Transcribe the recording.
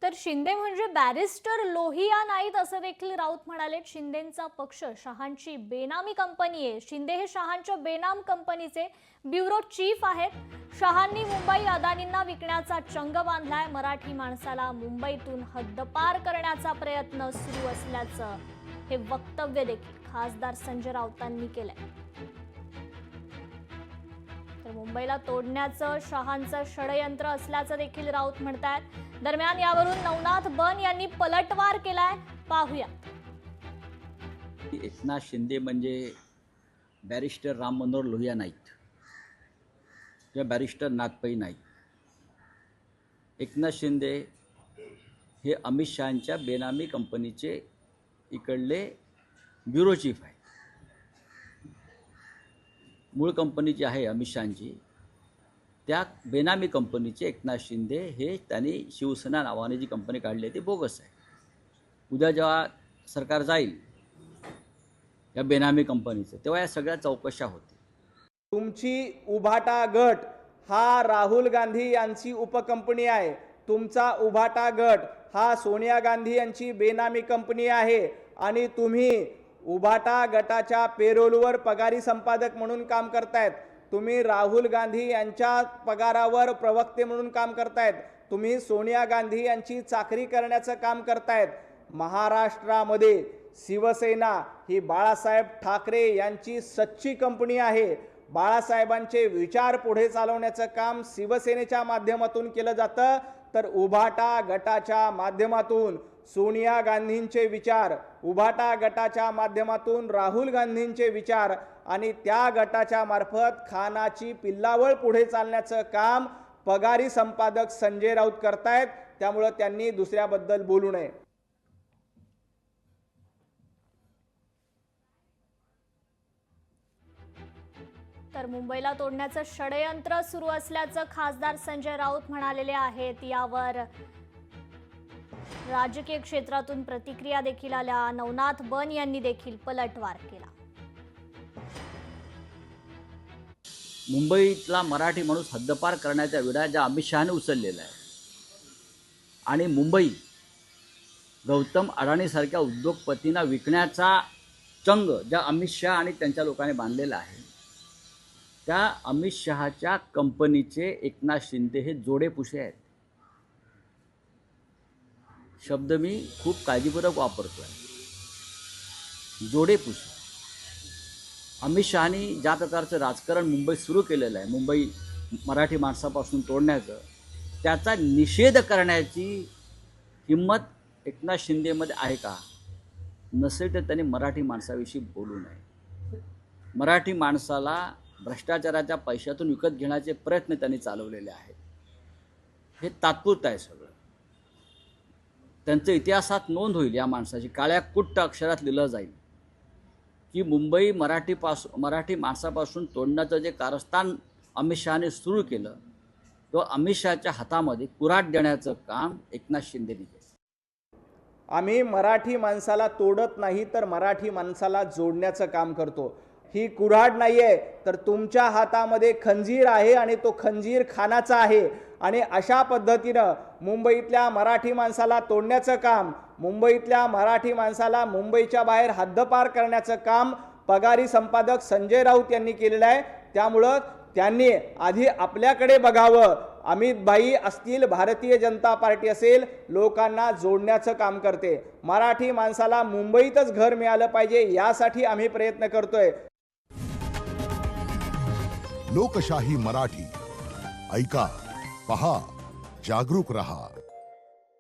तर शिंदे म्हणजे बॅरिस्टर लोहिया नाहीत असं देखील राऊत म्हणाले। शिंदेंचा पक्ष शहांची बेनामी कंपनी आहे। शिंदे हे शहांच्या बेनाम कंपनीचे ब्युरो चीफ आहेत। शहांनी मुंबई अदानींना विकण्याचा चंग बांधलाय। मराठी माणसाला मुंबईतून हद्दपार करण्याचा प्रयत्न सुरू असल्याचं हे वक्तव्य देखील खासदार संजय राऊतांनी केलंय। तर मुंबईला तोडण्याचं शहांचं षडयंत्र असल्याचं देखील राऊत म्हणतात। दरम्यान यावरून नवनाथ बन यांनी पलटवार केलाय, पाहूया। एकनाथ शिंदे म्हणजे बॅरिस्टर राम मनोहर लोहिया नाहीत किंवा बॅरिस्टर नागपई नाहीत। एकनाथ शिंदे हे अमित शहांच्या बेनामी कंपनीचे इकडले ब्युरो चीफ आहे। मूळ कंपनी जी आहे अमित शहांची, त्या बेनामी कंपनीचे एकनाथ शिंदे हे त्यांनी शिवसेना नावाने जी कंपनी काढली आहे ती बोगस आहे। उद्या जेव्हा सरकार जाईल या बेनामी कंपनीचं, तेव्हा या सगळ्या चौकशा होतील। तुमची उभाटा गट हा राहुल गांधी यांची उपकंपनी आहे। तुमचा उभाटा गट हा सोनिया गांधी यांची बेनामी कंपनी आहे आणि तुम्ही उभाटा गटाच्या पेरोलवर पगारी संपादक म्हणून काम करतायत। तुम्ही राहुल गांधी यांच्या पगारावर प्रवक्ते म्हणून काम करतायत। तुम्ही सोनिया गांधी यांची चाकरी करण्याचं काम करतायत। महाराष्ट्रामध्ये शिवसेना ही बाळासाहेब ठाकरे यांची सच्ची कंपनी आहे। बाळासाहेबांचे विचार पुढे चालवण्याचं काम शिवसेनेच्या माध्यमातून केलं जातं, तर उभाटा गटाच्या माध्यमातून सोनिया गांधींचे विचार, उभाटा गटाच्या माध्यमातून राहुल गांधींचे विचार आणि त्या गटाच्या मार्फत खानाची पिल्लावळ पुढे चालण्याचं काम पगारी संपादक संजय राऊत करतायत। त्यामुळे त्यांनी दुसऱ्याबद्दल बोलू नये। तर मुंबईला तोडण्याचं षडयंत्र सुरू असल्याचं खासदार संजय राऊत म्हणालेले आहेत। यावर राजकीय क्षेत्रातून प्रतिक्रिया देखील आल्या। नवनाथ बन यांनी देखील पलटवार केला। मुंबईतला मराठी माणूस हद्दपार करण्याचा विडा ज्या अमित शहाने उचललेला आहे आणि मुंबई गौतम अडाणीसारख्या उद्योगपतींना विकण्याचा चंग ज्या अमित शहा आणि त्यांच्या लोकांनी बांधलेला आहे, त्या अमित शहाच्या कंपनीचे एकनाथ शिंदे हे जोडेपुषे आहेत। शब्द मी खूप काळजीपूर्वक वापरतोय, जोडेपुषे। अमित शहानी ज्या प्रकारचं राजकारण मुंबईत सुरू केलेलं आहे, मुंबई मराठी माणसापासून तोडण्याचं, त्याचा निषेध करण्याची हिंमत एकनाथ शिंदेमध्ये आहे का? नसेल तर त्यांनी मराठी माणसाविषयी बोलू नये। मराठी माणसाला भ्रष्टाचाराच्या पैशातून विकत घेण्याचे प्रयत्न त्यांनी चालवलेले आहेत। हे तात्पुरतं आहे सगळं। त्यांचं इतिहासात नोंद होईल या माणसाची, काळ्या कुट्ट अक्षरात लिहिलं जाईल की मुंबई मराठी माणसापासून तोडण्याचं जे कारस्थान अमित शहाने सुरू केलं, तो अमित शहाच्या हातामध्ये कुऱ्हाड देण्याचं काम एकनाथ शिंदेने केलं। आम्ही मराठी माणसाला तोडत नाही, तर मराठी माणसाला जोडण्याचं काम करतो। ही कुऱ्हाड नाहीये, तर तुमच्या हातामध्ये खंजीर आहे आणि तो खंजीर खानाचा आहे। आणि अशा पद्धतीनं मुंबईतल्या मराठी माणसाला तोडण्याचं काम, मुंबईतल्या मराठी माणसाला मुंबईच्या बाहेर हद्दपार करण्याचं काम पगारी संपादक संजय राऊत यांनी केलेलं आहे। त्यामुळं त्यांनी आधी आपल्याकडे बघावं। अमित भाई असतील, भारतीय जनता पार्टी असेल, लोकांना जोडण्याचं काम करते। मराठी माणसाला मुंबईतच घर मिळालं पाहिजे, यासाठी आम्ही प्रयत्न करतोय। लोकशाही मराठी ऐका, पहा, जागरूक रहा।